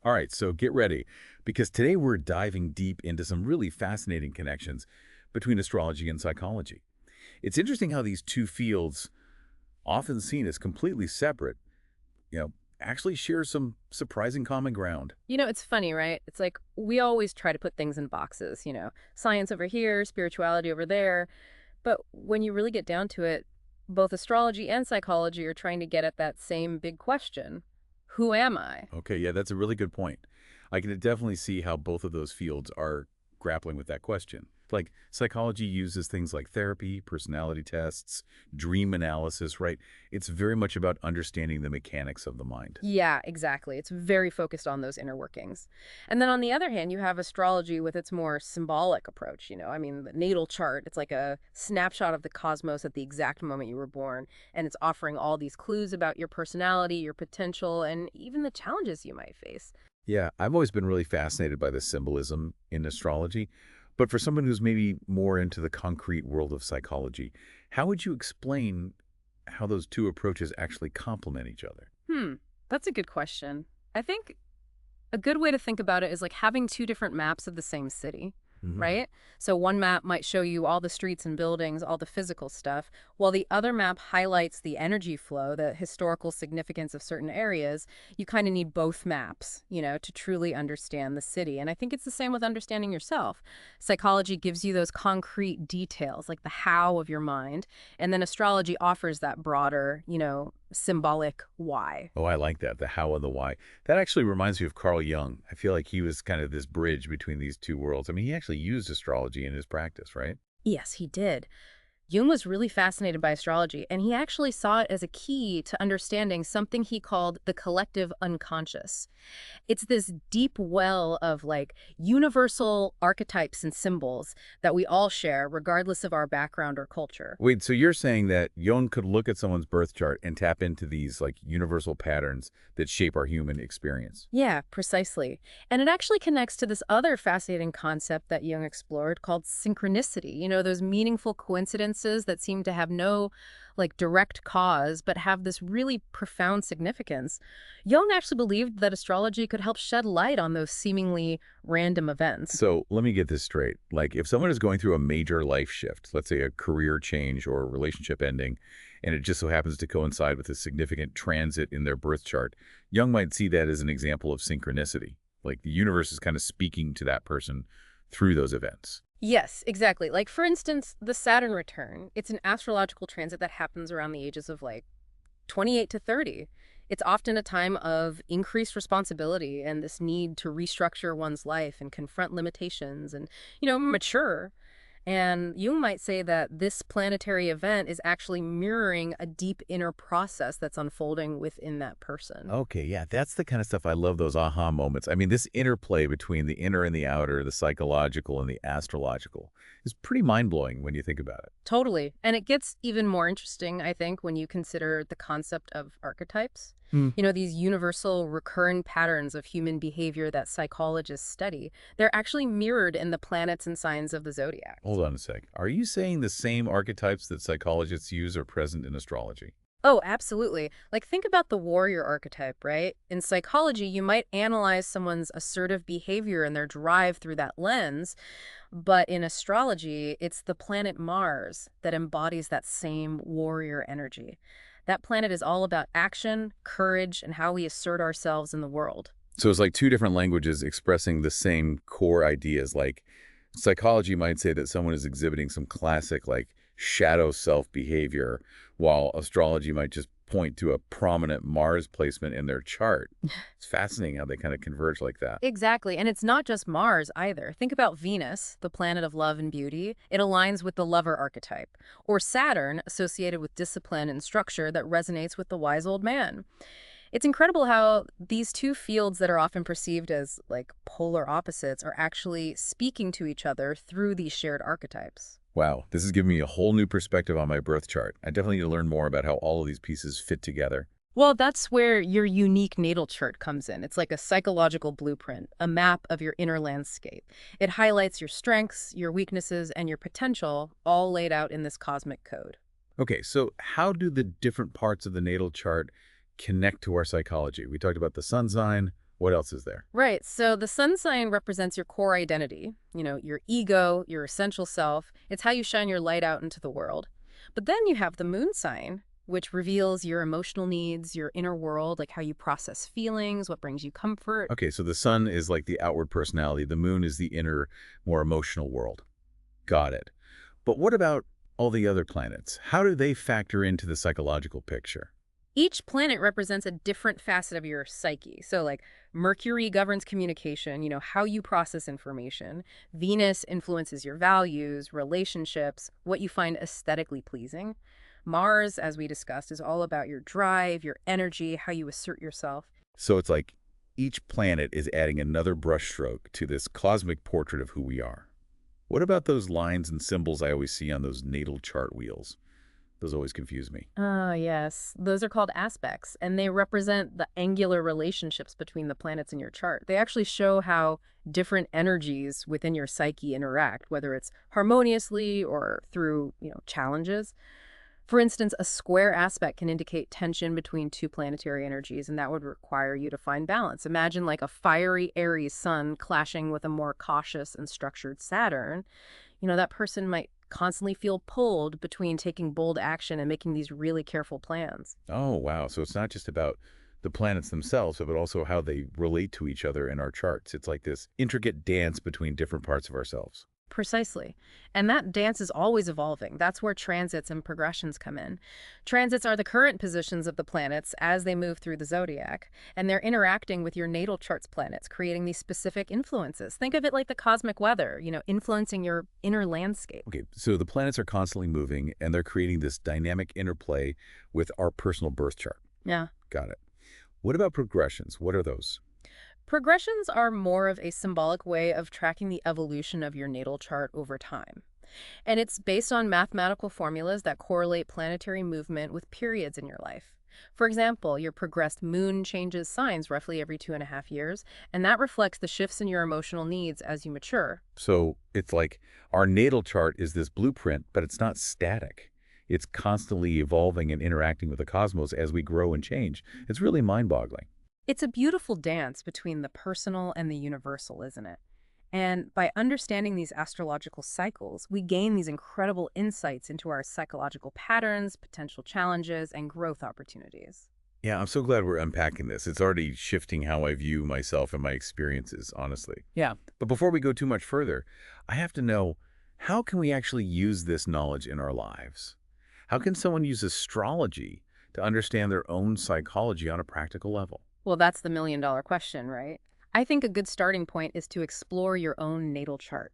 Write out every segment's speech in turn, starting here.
All right, so get ready, because today we're diving deep into some really fascinating connections between astrology and psychology. It's interesting how these two fields, often seen as completely separate, you know, actually share some surprising common ground. It's funny, right? It's like we always try to put things in boxes, science over here, spirituality over there. But when you really get down to it, both astrology and psychology are trying to get at that same big question. Who am I? Okay, yeah, that's a really good point. I can definitely see how both of those fields are grappling with that question. Like, psychology uses things like therapy, personality tests, dream analysis, right? It's very much about understanding the mechanics of the mind. Yeah, exactly. It's very focused on those inner workings. And then on the other hand, you have astrology with its more symbolic approach. I mean, the natal chart, it's like a snapshot of the cosmos at the exact moment you were born. And it's offering all these clues about your personality, your potential, and even the challenges you might face. Yeah, I've always been really fascinated by the symbolism in astrology. But for someone who's maybe more into the concrete world of psychology, how would you explain how those two approaches actually complement each other? Hmm, that's a good question. I think a good way to think about it is like having two different maps of the same city, Hmm. right? So one map might show you all the streets and buildings, all the physical stuff, while the other map highlights the energy flow, the historical significance of certain areas. You kind of need both maps, to truly understand the city. And I think it's the same with understanding yourself. Psychology gives you those concrete details, like the how of your mind, and then astrology offers that broader, symbolic why. Oh, I like that, the how and the why. That actually reminds me of Carl Jung. I feel like he was kind of this bridge between these two worlds. I mean, he actually used astrology in his practice, right? Yes, he did. Jung was really fascinated by astrology, and he actually saw it as a key to understanding something he called the collective unconscious. It's this deep well of like universal archetypes and symbols that we all share, regardless of our background or culture. Wait, so you're saying that Jung could look at someone's birth chart and tap into these like universal patterns that shape our human experience? Yeah, precisely. And it actually connects to this other fascinating concept that Jung explored called synchronicity. Those meaningful coincidences that seem to have no like direct cause, but have this really profound significance. Jung actually believed that astrology could help shed light on those seemingly random events. So let me get this straight. Like, if someone is going through a major life shift, let's say a career change or a relationship ending, and it just so happens to coincide with a significant transit in their birth chart, Jung might see that as an example of synchronicity. Like, the universe is kind of speaking to that person through those events. Yes, exactly. Like, for instance, the Saturn return, it's an astrological transit that happens around the ages of like 28 to 30. It's often a time of increased responsibility and this need to restructure one's life and confront limitations and, mature. And Jung might say that this planetary event is actually mirroring a deep inner process that's unfolding within that person. Okay, yeah, that's the kind of stuff I love, those aha moments. I mean, this interplay between the inner and the outer, the psychological and the astrological, is pretty mind-blowing when you think about it. Totally. And it gets even more interesting, I think, when you consider the concept of archetypes. Hmm. These universal recurrent patterns of human behavior that psychologists study, they're actually mirrored in the planets and signs of the zodiac. Hold on a sec. Are you saying the same archetypes that psychologists use are present in astrology? Oh, absolutely. Like, think about the warrior archetype, right? In psychology, you might analyze someone's assertive behavior and their drive through that lens. But in astrology, it's the planet Mars that embodies that same warrior energy. That planet is all about action, courage, and how we assert ourselves in the world. So it's like two different languages expressing the same core ideas. Like, psychology might say that someone is exhibiting some classic, like, shadow self behavior, while astrology might just point to a prominent Mars placement in their chart. It's fascinating how they kind of converge like that. Exactly. And it's not just Mars either. Think about Venus, the planet of love and beauty. It aligns with the lover archetype. Or Saturn, associated with discipline and structure that resonates with the wise old man. It's incredible how these two fields that are often perceived as like polar opposites are actually speaking to each other through these shared archetypes. Wow, this has given me a whole new perspective on my birth chart. I definitely need to learn more about how all of these pieces fit together. Well, that's where your unique natal chart comes in. It's like a psychological blueprint, a map of your inner landscape. It highlights your strengths, your weaknesses, and your potential, all laid out in this cosmic code. Okay, so how do the different parts of the natal chart connect to our psychology? We talked about the sun sign, What else is there? Right. So the sun sign represents your core identity, your ego, your essential self. It's how you shine your light out into the world. But then you have the moon sign, which reveals your emotional needs, your inner world, like how you process feelings, what brings you comfort. Okay, so the sun is like the outward personality. The moon is the inner, more emotional world. Got it. But what about all the other planets? How do they factor into the psychological picture? Each planet represents a different facet of your psyche. So, like, Mercury governs communication, how you process information. Venus influences your values, relationships, what you find aesthetically pleasing. Mars, as we discussed, is all about your drive, your energy, how you assert yourself. So it's like each planet is adding another brushstroke to this cosmic portrait of who we are. What about those lines and symbols I always see on those natal chart wheels? Those always confuse me. Ah, yes. Those are called aspects, and they represent the angular relationships between the planets in your chart. They actually show how different energies within your psyche interact, whether it's harmoniously or through, challenges. For instance, a square aspect can indicate tension between two planetary energies, and that would require you to find balance. Imagine like a fiery Aries sun clashing with a more cautious and structured Saturn. That person might constantly feel pulled between taking bold action and making these really careful plans. Oh, wow. So it's not just about the planets themselves, but also how they relate to each other in our charts. It's like this intricate dance between different parts of ourselves. Precisely. And that dance is always evolving. That's where transits and progressions come in. Transits are the current positions of the planets as they move through the zodiac, and they're interacting with your natal chart's planets, creating these specific influences. Think of it like the cosmic weather, influencing your inner landscape. Okay, so the planets are constantly moving, and they're creating this dynamic interplay with our personal birth chart. Yeah. Got it. What about progressions? What are those? Progressions are more of a symbolic way of tracking the evolution of your natal chart over time. And it's based on mathematical formulas that correlate planetary movement with periods in your life. For example, your progressed moon changes signs roughly every 2.5 years, and that reflects the shifts in your emotional needs as you mature. So it's like our natal chart is this blueprint, but it's not static. It's constantly evolving and interacting with the cosmos as we grow and change. It's really mind-boggling. It's a beautiful dance between the personal and the universal, isn't it? And by understanding these astrological cycles, we gain these incredible insights into our psychological patterns, potential challenges, and growth opportunities. Yeah, I'm so glad we're unpacking this. It's already shifting how I view myself and my experiences, honestly. Yeah. But before we go too much further, I have to know, how can we actually use this knowledge in our lives? How can someone use astrology to understand their own psychology on a practical level? Well, that's the million-dollar question, right? I think a good starting point is to explore your own natal chart.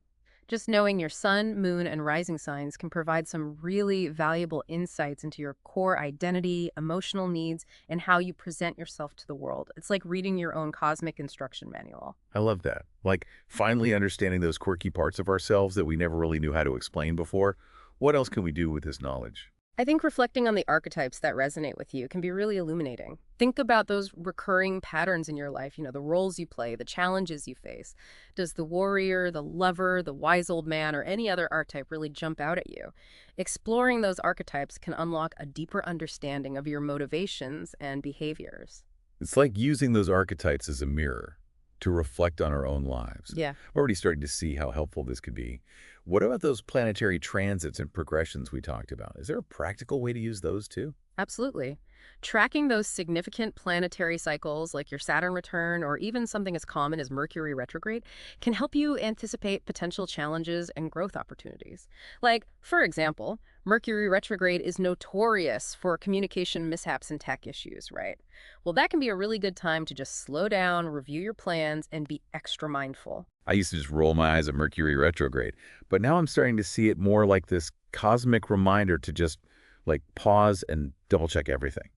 Just knowing your sun, moon, and rising signs can provide some really valuable insights into your core identity, emotional needs, and how you present yourself to the world. It's like reading your own cosmic instruction manual. I love that. Like finally understanding those quirky parts of ourselves that we never really knew how to explain before. What else can we do with this knowledge? I think reflecting on the archetypes that resonate with you can be really illuminating. Think about those recurring patterns in your life, the roles you play, the challenges you face. Does the warrior, the lover, the wise old man, or any other archetype really jump out at you? Exploring those archetypes can unlock a deeper understanding of your motivations and behaviors. It's like using those archetypes as a mirror to reflect on our own lives. Yeah. We're already starting to see how helpful this could be. What about those planetary transits and progressions we talked about? Is there a practical way to use those too? Absolutely. Tracking those significant planetary cycles like your Saturn return or even something as common as Mercury retrograde can help you anticipate potential challenges and growth opportunities. Like, for example, Mercury retrograde is notorious for communication mishaps and tech issues, right? Well, that can be a really good time to just slow down, review your plans, and be extra mindful. I used to just roll my eyes at Mercury retrograde, but now I'm starting to see it more like this cosmic reminder to just like pause and double check everything.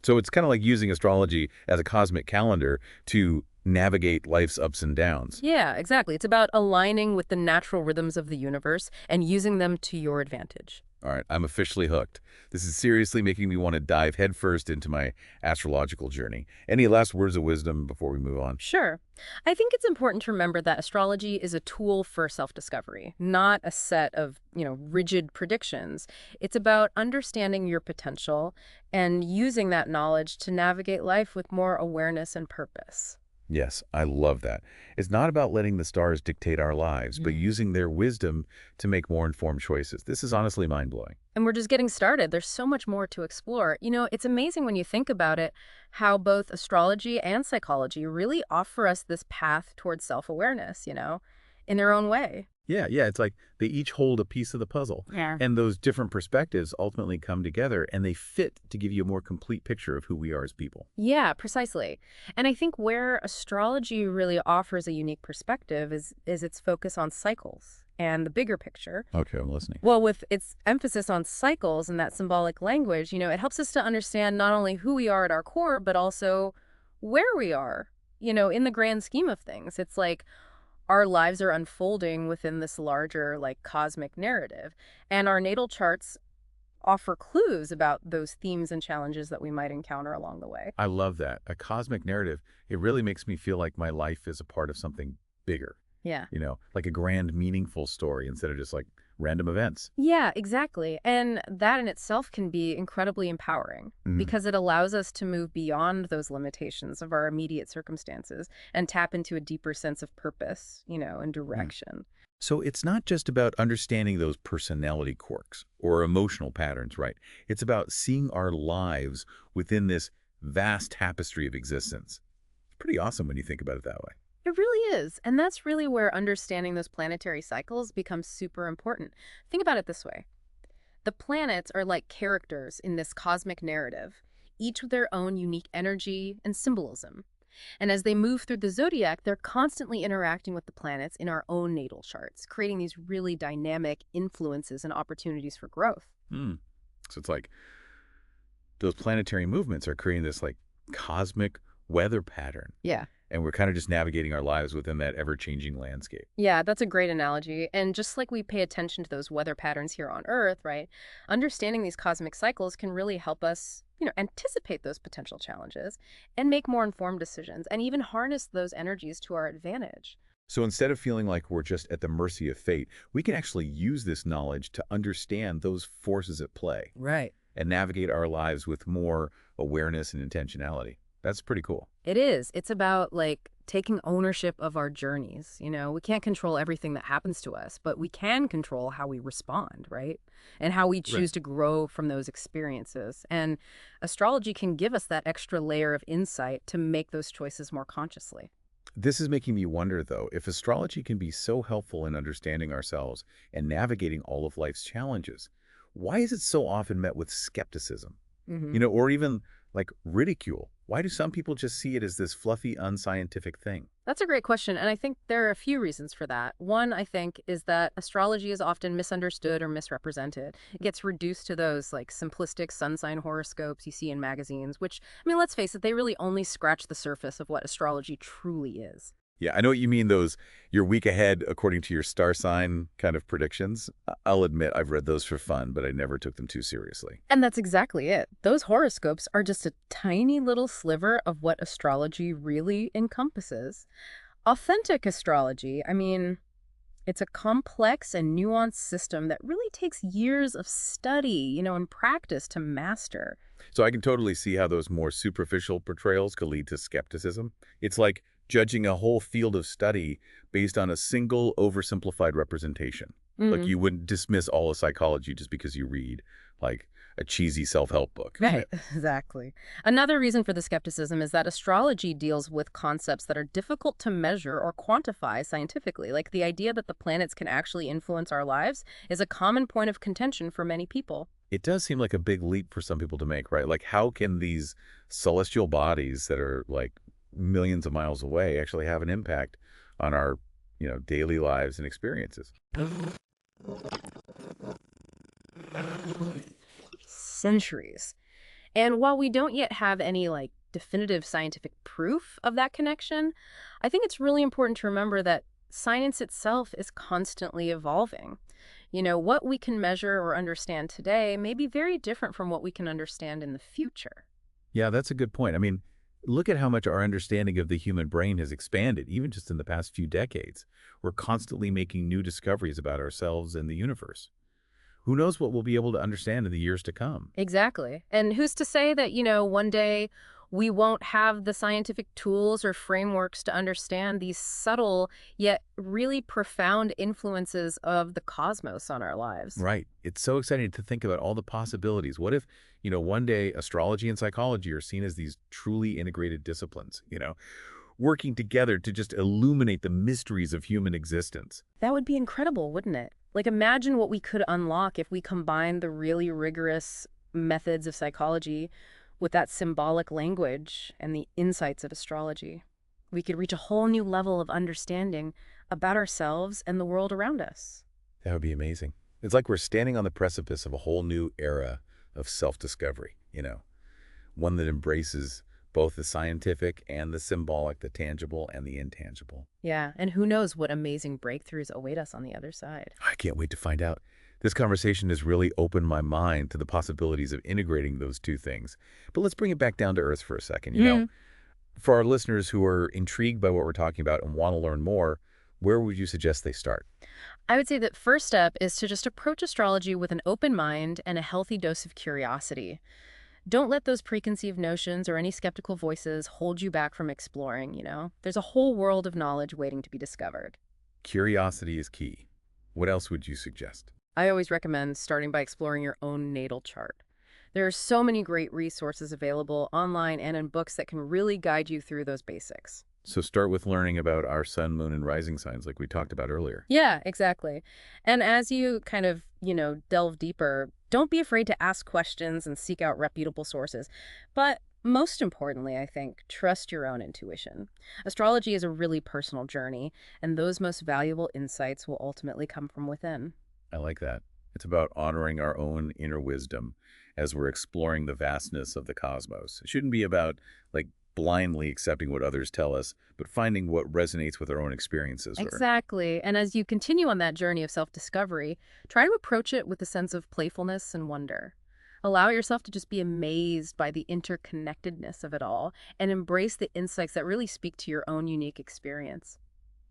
So it's kind of like using astrology as a cosmic calendar to navigate life's ups and downs. Yeah, exactly. It's about aligning with the natural rhythms of the universe and using them to your advantage. All right, I'm officially hooked. This is seriously making me want to dive headfirst into my astrological journey. Any last words of wisdom before we move on? Sure. I think it's important to remember that astrology is a tool for self-discovery, not a set of, rigid predictions. It's about understanding your potential and using that knowledge to navigate life with more awareness and purpose. Yes, I love that. It's not about letting the stars dictate our lives, but Mm. using their wisdom to make more informed choices. This is honestly mind-blowing. And we're just getting started. There's so much more to explore. It's amazing when you think about it, how both astrology and psychology really offer us this path towards self-awareness, in their own way. Yeah, it's like they each hold a piece of the puzzle. Yeah. And those different perspectives ultimately come together and they fit to give you a more complete picture of who we are as people. Yeah, precisely. And I think where astrology really offers a unique perspective is its focus on cycles and the bigger picture. Okay, I'm listening. Well, with its emphasis on cycles and that symbolic language, it helps us to understand not only who we are at our core, but also where we are, in the grand scheme of things. It's like our lives are unfolding within this larger, like, cosmic narrative. And our natal charts offer clues about those themes and challenges that we might encounter along the way. I love that. A cosmic narrative, it really makes me feel like my life is a part of something bigger, Yeah. like a grand, meaningful story instead of just like random events. Yeah, exactly. And that in itself can be incredibly empowering Mhm. because it allows us to move beyond those limitations of our immediate circumstances and tap into a deeper sense of purpose, and Mm. direction. So it's not just about understanding those personality quirks or emotional patterns, right? It's about seeing our lives within this vast tapestry of existence. It's pretty awesome when you think about it that way. It really is. And that's really where understanding those planetary cycles becomes super important. Think about it this way. The planets are like characters in this cosmic narrative, each with their own unique energy and symbolism. And as they move through the zodiac, they're constantly interacting with the planets in our own natal charts, creating these really dynamic influences and opportunities for growth. Hmm. So it's like those planetary movements are creating this like cosmic weather pattern. Yeah. And we're kind of just navigating our lives within that ever-changing landscape. Yeah, that's a great analogy. And just like we pay attention to those weather patterns here on Earth, right? Understanding these cosmic cycles can really help us, anticipate those potential challenges and make more informed decisions and even harness those energies to our advantage. So instead of feeling like we're just at the mercy of fate, we can actually use this knowledge to understand those forces at play Right. and navigate our lives with more awareness and intentionality. That's pretty cool. It is. It's about like taking ownership of our journeys. We can't control everything that happens to us, but we can control how we respond, right? And how we Right. choose to grow from those experiences. And astrology can give us that extra layer of insight to make those choices more consciously. This is making me wonder, though, if astrology can be so helpful in understanding ourselves and navigating all of life's challenges, why is it so often met with skepticism? Hmm. Or even like ridicule? Why do some people just see it as this fluffy, unscientific thing? That's a great question, and I think there are a few reasons for that. One, I think, is that astrology is often misunderstood or misrepresented. It gets reduced to those like simplistic sun sign horoscopes you see in magazines, which, I mean, let's face it, they really only scratch the surface of what astrology truly is. Yeah, I know what you mean, those your week ahead according to your star sign kind of predictions. I'll admit I've read those for fun, but I never took them too seriously. And that's exactly it. Those horoscopes are just a tiny little sliver of what astrology really encompasses. Authentic astrology, I mean, it's a complex and nuanced system that really takes years of study, and practice to master. So I can totally see how those more superficial portrayals could lead to skepticism. It's like judging a whole field of study based on a single oversimplified representation. Like Mm. you wouldn't dismiss all of psychology just because you read like a cheesy self-help book. Right, exactly. Another reason for the skepticism is that astrology deals with concepts that are difficult to measure or quantify scientifically. Like the idea that the planets can actually influence our lives is a common point of contention for many people. It does seem like a big leap for some people to make, right? Like how can these celestial bodies that are like millions of miles away actually have an impact on our, daily lives and experiences? Centuries. And while we don't yet have any like definitive scientific proof of that connection, I think it's really important to remember that science itself is constantly evolving. What we can measure or understand today may be very different from what we can understand in the future. Yeah, that's a good point. I mean, look at how much our understanding of the human brain has expanded, even just in the past few decades. We're constantly making new discoveries about ourselves and the universe. Who knows what we'll be able to understand in the years to come? Exactly. And who's to say that, one day We won't have the scientific tools or frameworks to understand these subtle yet really profound influences of the cosmos on our lives. Right. It's so exciting to think about all the possibilities. What if, one day astrology and psychology are seen as these truly integrated disciplines, working together to just illuminate the mysteries of human existence? That would be incredible, wouldn't it? Like, imagine what we could unlock if we combine the really rigorous methods of psychology with that symbolic language and the insights of astrology. We could reach a whole new level of understanding about ourselves and the world around us. That would be amazing. It's like we're standing on the precipice of a whole new era of self-discovery, one that embraces both the scientific and the symbolic, the tangible and the intangible. Yeah, and who knows what amazing breakthroughs await us on the other side. I can't wait to find out. This conversation has really opened my mind to the possibilities of integrating those two things. But let's bring it back down to earth for a second. For our listeners who are intrigued by what we're talking about and want to learn more, where would you suggest they start? I would say that first step is to just approach astrology with an open mind and a healthy dose of curiosity. Don't let those preconceived notions or any skeptical voices hold you back from exploring. There's a whole world of knowledge waiting to be discovered. Curiosity is key. What else would you suggest? I always recommend starting by exploring your own natal chart. There are so many great resources available online and in books that can really guide you through those basics. So start with learning about our sun, moon, and rising signs like we talked about earlier. Yeah, exactly. And as you kind of, delve deeper, don't be afraid to ask questions and seek out reputable sources. But most importantly, I think, trust your own intuition. Astrology is a really personal journey, and those most valuable insights will ultimately come from within. I like that. It's about honoring our own inner wisdom as we're exploring the vastness of the cosmos. It shouldn't be about, blindly accepting what others tell us, but finding what resonates with our own experiences. Exactly. And as you continue on that journey of self-discovery, try to approach it with a sense of playfulness and wonder. Allow yourself to just be amazed by the interconnectedness of it all and embrace the insights that really speak to your own unique experience.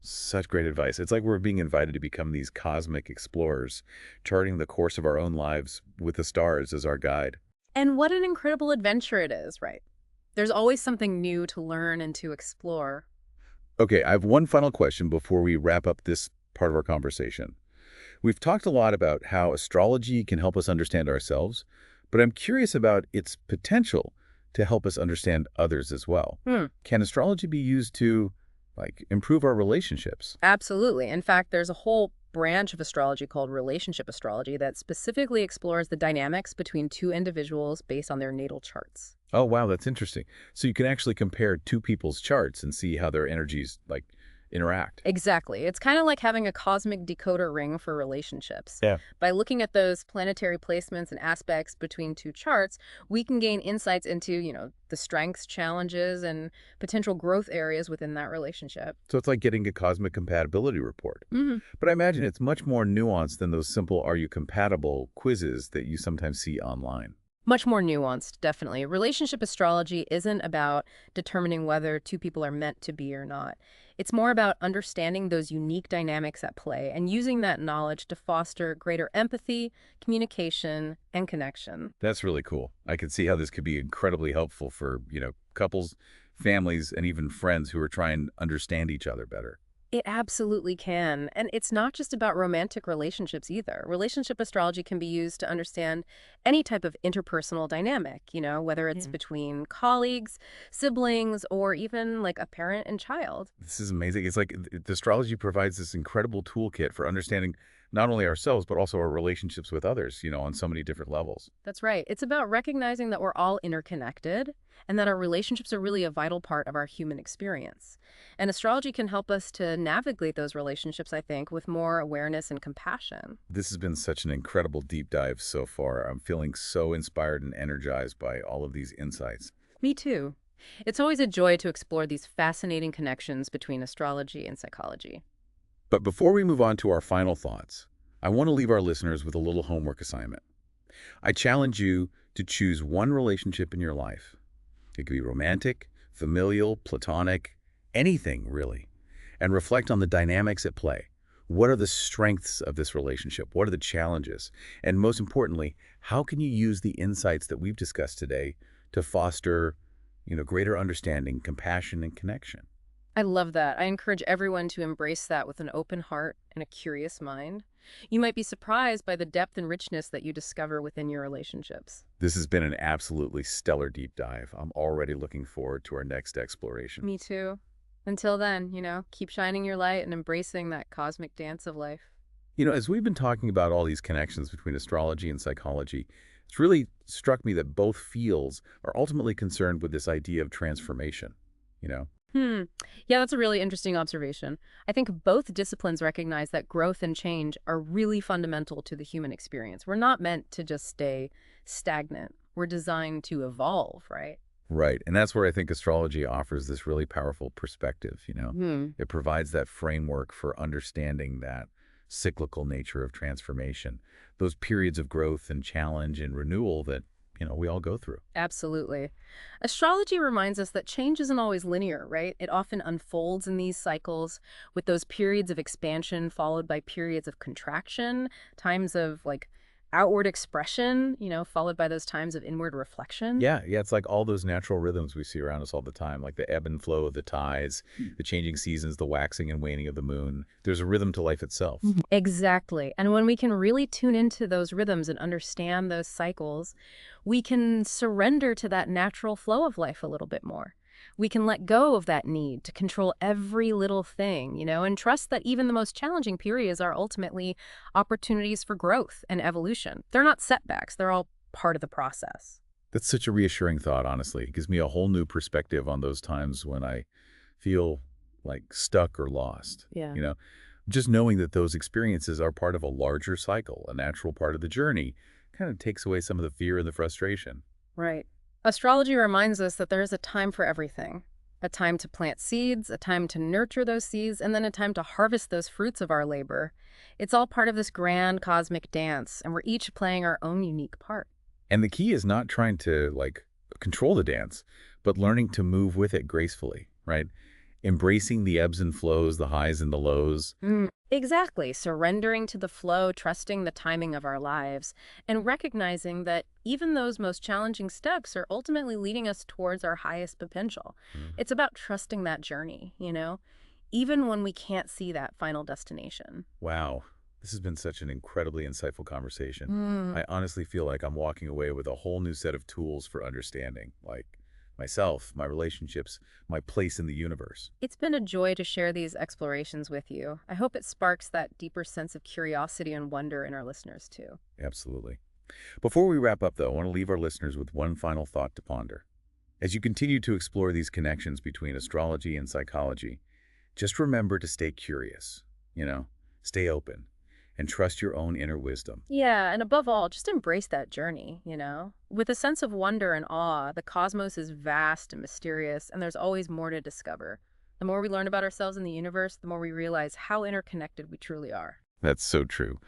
Such great advice. It's like we're being invited to become these cosmic explorers, charting the course of our own lives with the stars as our guide. And what an incredible adventure it is, right? There's always something new to learn and to explore. Okay, I have one final question before we wrap up this part of our conversation. We've talked a lot about how astrology can help us understand ourselves, but I'm curious about its potential to help us understand others as well. Can astrology be used to, improve our relationships? Absolutely. In fact, there's a whole branch of astrology called relationship astrology that specifically explores the dynamics between two individuals based on their natal charts. Oh, wow, that's interesting. So you can actually compare two people's charts and see how their energies, interact. Exactly. It's kind of like having a cosmic decoder ring for relationships. Yeah. By looking at those planetary placements and aspects between two charts, we can gain insights into, the strengths, challenges, and potential growth areas within that relationship. So it's like getting a cosmic compatibility report. hmm But I imagine it's much more nuanced than those simple "are you compatible" quizzes that you sometimes see online. Much more nuanced, definitely. Relationship astrology isn't about determining whether two people are meant to be or not. It's more about understanding those unique dynamics at play and using that knowledge to foster greater empathy, communication, and connection. That's really cool. I can see how this could be incredibly helpful for, couples, families, and even friends who are trying to understand each other better. It absolutely can. And it's not just about romantic relationships either. Relationship astrology can be used to understand any type of interpersonal dynamic, whether it's between colleagues, siblings, or even like a parent and child. This is amazing. It's like the astrology provides this incredible toolkit for understanding not only ourselves, but also our relationships with others, on so many different levels. That's right. It's about recognizing that we're all interconnected and that our relationships are really a vital part of our human experience. And astrology can help us to navigate those relationships, I think, with more awareness and compassion. This has been such an incredible deep dive so far. I'm feeling so inspired and energized by all of these insights. Me too. It's always a joy to explore these fascinating connections between astrology and psychology. But before we move on to our final thoughts, I want to leave our listeners with a little homework assignment. I challenge you to choose one relationship in your life. It could be romantic, familial, platonic, anything really, and reflect on the dynamics at play. What are the strengths of this relationship? What are the challenges? And most importantly, how can you use the insights that we've discussed today to foster, greater understanding, compassion, and connection. I love that. I encourage everyone to embrace that with an open heart and a curious mind. You might be surprised by the depth and richness that you discover within your relationships. This has been an absolutely stellar deep dive. I'm already looking forward to our next exploration. Me too. Until then, keep shining your light and embracing that cosmic dance of life. As we've been talking about all these connections between astrology and psychology, it's really struck me that both fields are ultimately concerned with this idea of transformation, you know? Hmm. Yeah, that's a really interesting observation. I think both disciplines recognize that growth and change are really fundamental to the human experience. We're not meant to just stay stagnant. We're designed to evolve, right? Right. And that's where I think astrology offers this really powerful perspective. Hmm. It provides that framework for understanding that cyclical nature of transformation, those periods of growth and challenge and renewal that we all go through. Absolutely. Astrology reminds us that change isn't always linear, right? It often unfolds in these cycles with those periods of expansion followed by periods of contraction, times of outward expression, followed by those times of inward reflection. Yeah, yeah, it's like all those natural rhythms we see around us all the time, like the ebb and flow of the tides, the changing seasons, the waxing and waning of the moon. There's a rhythm to life itself. Exactly. And when we can really tune into those rhythms and understand those cycles, we can surrender to that natural flow of life a little bit more. We can let go of that need to control every little thing, and trust that even the most challenging periods are ultimately opportunities for growth and evolution. They're not setbacks, they're all part of the process. That's such a reassuring thought, honestly. It gives me a whole new perspective on those times when I feel like stuck or lost. Yeah. Just knowing that those experiences are part of a larger cycle, a natural part of the journey, kind of takes away some of the fear and the frustration. Right. Astrology reminds us that there is a time for everything. A time to plant seeds, a time to nurture those seeds, and then a time to harvest those fruits of our labor. It's all part of this grand cosmic dance, and we're each playing our own unique part. And the key is not trying to, control the dance, but learning to move with it gracefully, right? Embracing the ebbs and flows, the highs and the lows. Exactly. Surrendering to the flow, trusting the timing of our lives, and recognizing that even those most challenging steps are ultimately leading us towards our highest potential. Mm. It's about trusting that journey, even when we can't see that final destination. Wow. This has been such an incredibly insightful conversation. Mm. I honestly feel like I'm walking away with a whole new set of tools for understanding, like myself, my relationships, my place in the universe. It's been a joy to share these explorations with you. I hope it sparks that deeper sense of curiosity and wonder in our listeners, too. Absolutely. Before we wrap up, though, I want to leave our listeners with one final thought to ponder. As you continue to explore these connections between astrology and psychology, just remember to stay curious, stay open, and trust your own inner wisdom. Yeah, and above all, just embrace that journey, With a sense of wonder and awe, the cosmos is vast and mysterious, and there's always more to discover. The more we learn about ourselves and the universe, the more we realize how interconnected we truly are. That's so true.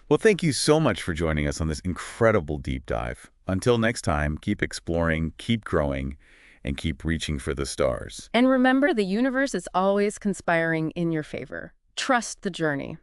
Well, thank you so much for joining us on this incredible deep dive. Until next time, keep exploring, keep growing, and keep reaching for the stars. And remember, the universe is always conspiring in your favor. Trust the journey.